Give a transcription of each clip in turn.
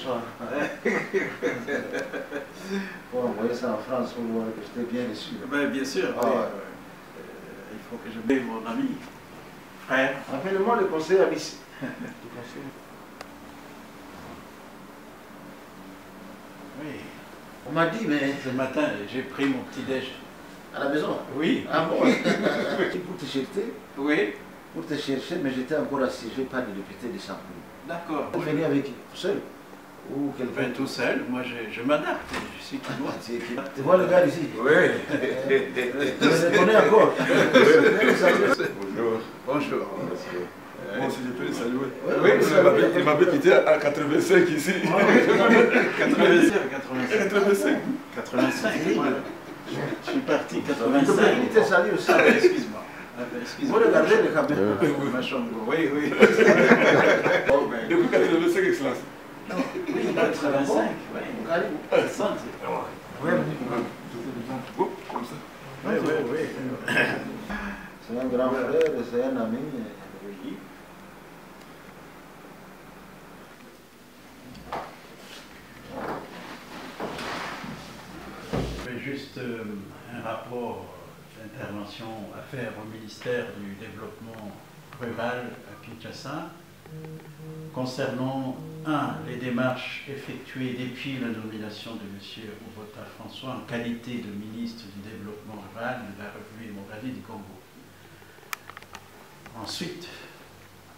soir. Pour envoyer ça en France, pour voir que j'étais bien déçu. Bien sûr, Ah, oui. ouais. Il faut que je mette mon ami, frère. Rappelez-moi le conseil à Miss. Oui. On m'a dit, mais Ce matin, j'ai pris mon petit-déj. à la maison. Oui. Ah bon? Pour te chercher, Oui. mais j'étais encore assis. Je n'ai pas de député de Saint-Paul. D'accord. Vous venez avec qui? Seul? Ou quelqu'un? Tout seul, moi je m'adapte, je suis tout droit. Tu vois le gars ici? Oui. Je le connais encore. Bonjour. Bonjour. Moi aussi, je peux le saluer. Oui, Il m'avait quitté à 85 ici. 85. 85, voilà. Je suis parti 85. Il te salue aussi. Excuse-moi. Vous regardez les caméras. Ma chambre, oui. Depuis 85, Excellence. Oui, 85, oui. Santé. Comme ça. Oui. C'est un grand frère, c'est un ami. Oui. Je fais juste un rapport d'intervention à faire au ministère du Développement rural à Kinshasa concernant, les démarches effectuées depuis la nomination de M. Obota François en qualité de ministre du Développement rural de la République démocratique du Congo. Ensuite,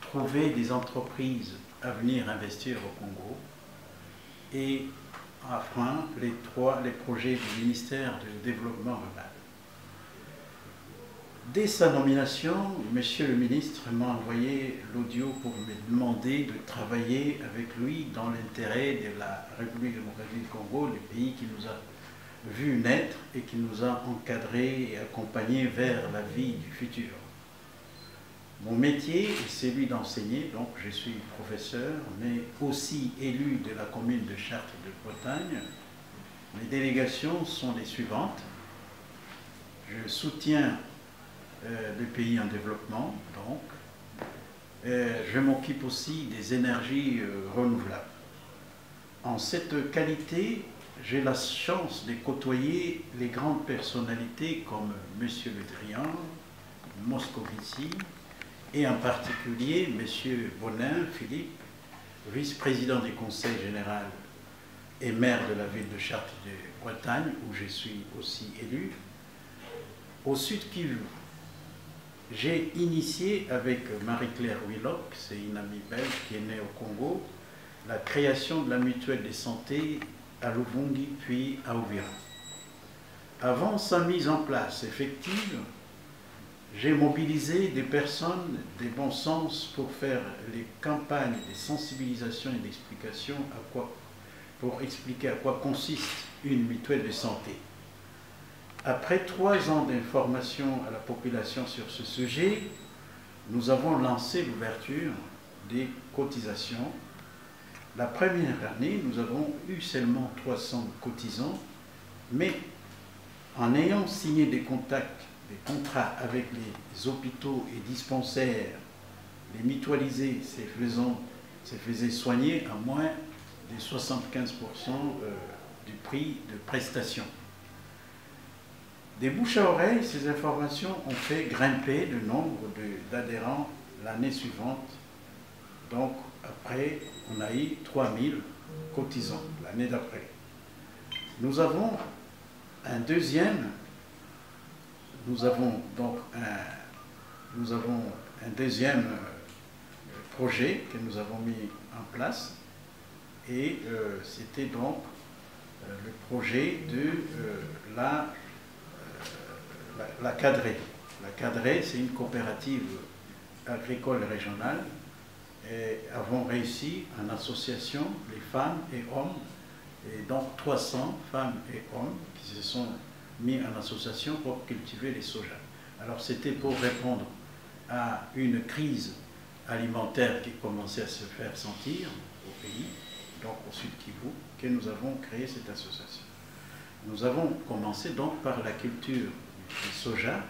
trouver des entreprises à venir investir au Congo et enfin les projets du ministère du Développement rural. Dès sa nomination, Monsieur le ministre m'a envoyé l'audio pour me demander de travailler avec lui dans l'intérêt de la République démocratique du Congo, le pays qui nous a vu naître et qui nous a encadrés et accompagnés vers la vie du futur. Mon métier est celui d'enseigner, donc je suis professeur, mais aussi élu de la commune de Chartres de Bretagne. Mes délégations sont les suivantes. Je soutiens le pays en développement, donc. Je m'occupe aussi des énergies renouvelables. En cette qualité, j'ai la chance de côtoyer les grandes personnalités comme M. Le Drian, Moscovici, et en particulier M. Bonin Philippe, vice-président du Conseil général et maire de la ville de Chartres de Bretagne, où je suis aussi élu, au Sud Kivu. J'ai initié avec Marie-Claire Willock, c'est une amie belge qui est née au Congo, la création de la mutuelle de santé à Luvungi puis à Uvira. Avant sa mise en place effective, j'ai mobilisé des personnes de bon sens pour faire les campagnes de sensibilisation et d'explication pour expliquer à quoi consiste une mutuelle de santé. Après 3 ans d'information à la population sur ce sujet, nous avons lancé l'ouverture des cotisations. La première année, nous avons eu seulement 300 cotisants, mais en ayant signé des contrats avec les hôpitaux et dispensaires, les mutualisés se faisaient soigner à moins de 75% du prix de prestation. Des bouche à oreille, ces informations ont fait grimper le nombre d'adhérents l'année suivante. Donc, après, on a eu 3000 cotisants l'année d'après. Nous avons un deuxième projet que nous avons mis en place et c'était donc le projet de la Cadrée. La Cadrée, c'est une coopérative agricole régionale et avons réussi en association les femmes et hommes, et donc 300 femmes et hommes qui se sont mis en association pour cultiver les soja. Alors c'était pour répondre à une crise alimentaire qui commençait à se faire sentir au pays, donc au Sud Kivu, que nous avons créé cette association. Nous avons commencé donc par la culture du soja,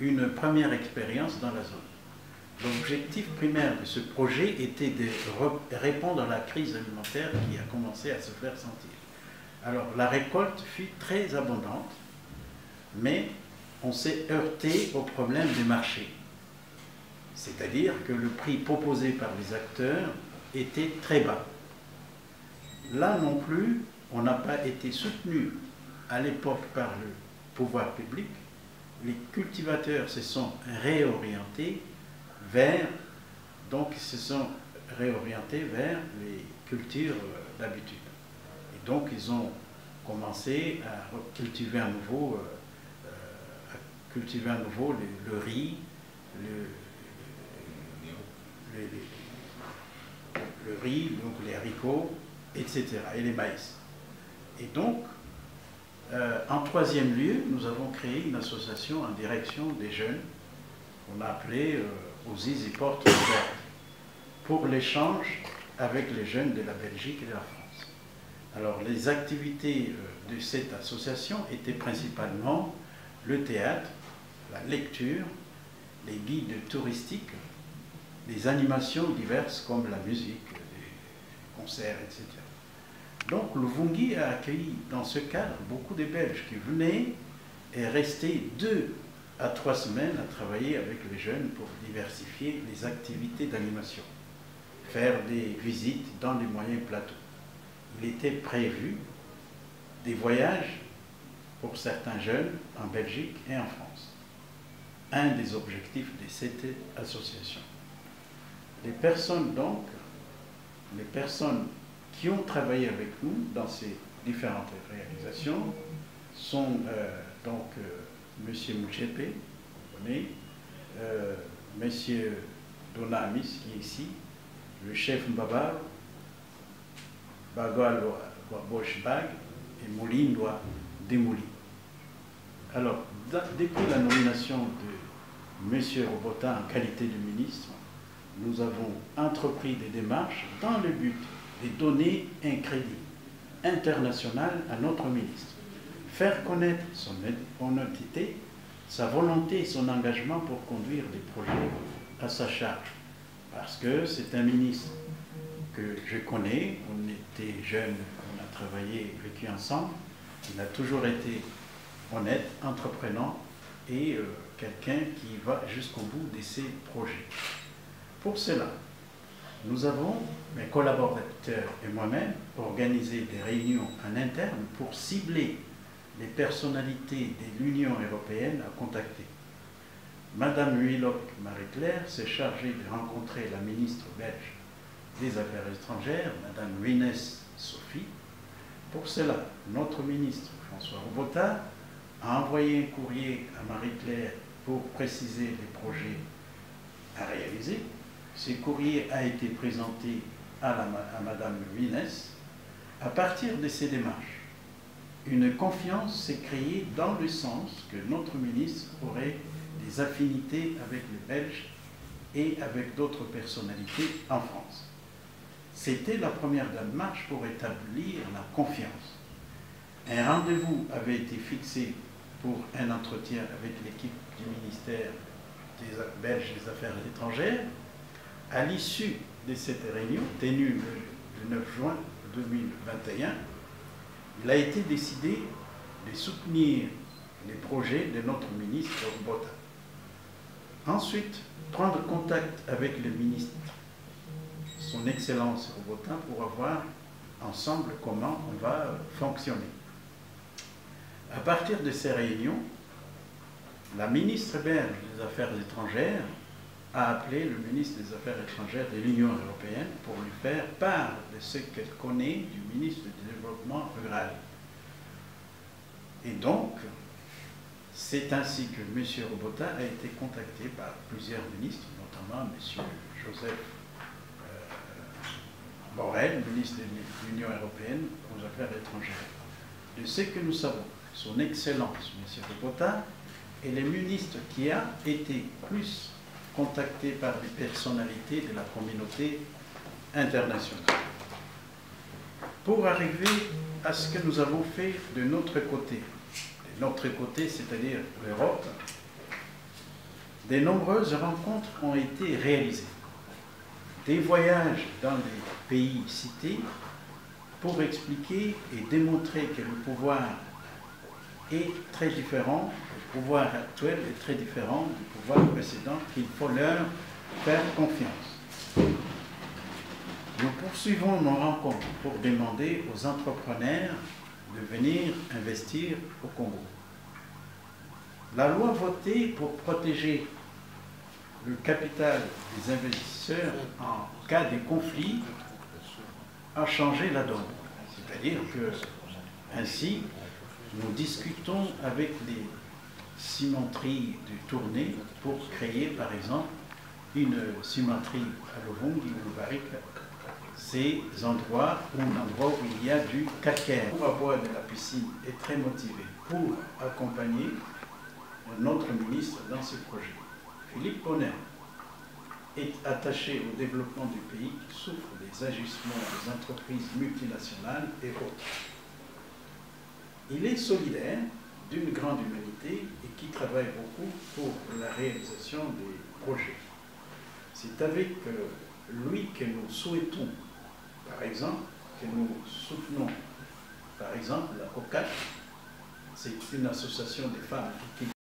une première expérience dans la zone. l'objectif primaire de ce projet était de répondre à la crise alimentaire qui a commencé à se faire sentir. Alors, la récolte fut très abondante, mais on s'est heurté au problème des marchés. C'est-à-dire que le prix proposé par les acteurs était très bas. Là non plus, on n'a pas été soutenu à l'époque par le pouvoir public. Les cultivateurs se sont réorientés vers les cultures d'habitude. Et donc, ils ont commencé à cultiver à nouveau, le riz, donc les haricots, etc., et les maïs. Et donc, en troisième lieu, nous avons créé une association en direction des jeunes, qu'on a appelée OSIS et Portes Ouvertes, pour l'échange avec les jeunes de la Belgique et de la France. Alors, les activités de cette association étaient principalement le théâtre, la lecture, les guides touristiques, les animations diverses comme la musique, les concerts, etc. Donc le Vungi a accueilli dans ce cadre beaucoup de Belges qui venaient et restaient 2 à 3 semaines à travailler avec les jeunes pour diversifier les activités d'animation, faire des visites dans les moyens plateaux. Il était prévu des voyages pour certains jeunes en Belgique et en France. Un des objectifs de cette association. Les personnes qui ont travaillé avec nous dans ces différentes réalisations sont M. Mouchepe, vous connaissez, M. Donamis qui est ici, le chef Mbaba, Bagua Boschbag et Moulindwa Demouli. Alors, depuis la nomination de M. Robota en qualité de ministre, nous avons entrepris des démarches dans le but de donner un crédit international à notre ministre, faire connaître son honnêteté, sa volonté et son engagement pour conduire des projets à sa charge. Parce que c'est un ministre que je connais, on était jeunes, on a travaillé, vécu ensemble, il a toujours été honnête, entreprenant et quelqu'un qui va jusqu'au bout de ses projets. Pour cela, nous avons, mes collaborateurs et moi-même, organisé des réunions en interne pour cibler les personnalités de l'Union européenne à contacter. Madame Huilok Marie-Claire s'est chargée de rencontrer la ministre belge des Affaires étrangères, Madame Wines Sophie. Pour cela, notre ministre François Robota a envoyé un courrier à Marie-Claire pour préciser les projets à réaliser. Ce courrier a été présenté à Madame Wines. À partir de ces démarches, une confiance s'est créée dans le sens que notre ministre aurait des affinités avec les Belges et avec d'autres personnalités en France. C'était la première démarche pour établir la confiance. Un rendez-vous avait été fixé pour un entretien avec l'équipe du ministère belge des Affaires étrangères. À l'issue de cette réunion, tenue le 9 juin 2021, il a été décidé de soutenir les projets de notre ministre Robota. Ensuite, prendre contact avec le ministre, son Excellence Robota, pour voir ensemble comment on va fonctionner. À partir de ces réunions, la ministre belge des Affaires étrangères a appelé le ministre des Affaires étrangères de l'Union européenne pour lui faire part de ce qu'elle connaît du ministre du Développement rural. Et donc, c'est ainsi que M. Robota a été contacté par plusieurs ministres, notamment M. Joseph Borrell, ministre de l'Union européenne aux Affaires étrangères. De ce que nous savons, son Excellence M. Robota est le ministre qui a été plus contacté par des personnalités de la communauté internationale. Pour arriver à ce que nous avons fait de notre côté, c'est-à-dire l'Europe, de nombreuses rencontres ont été réalisées. Des voyages dans les pays cités pour expliquer et démontrer que le pouvoir est très différent, le pouvoir actuel est très différent du pouvoir précédent, qu'il faut leur faire confiance. Nous poursuivons nos rencontres pour demander aux entrepreneurs de venir investir au Congo. La loi votée pour protéger le capital des investisseurs en cas de conflit a changé la donne. C'est-à-dire que, ainsi, nous discutons avec les cimenteries du Tournai pour créer, par exemple, une cimenterie à Luvungi ou Barika. Ces endroits où il y a du calcaire. Le pouvoir de la piscine est très motivé pour accompagner notre ministre dans ce projet. Philippe Ponnet est attaché au développement du pays qui souffre des agissements des entreprises multinationales et autres. Il est solidaire, d'une grande humanité et qui travaille beaucoup pour la réalisation des projets. C'est avec lui que nous souhaitons, par exemple, que nous soutenons, par exemple, la COCAT, c'est une association des femmes qui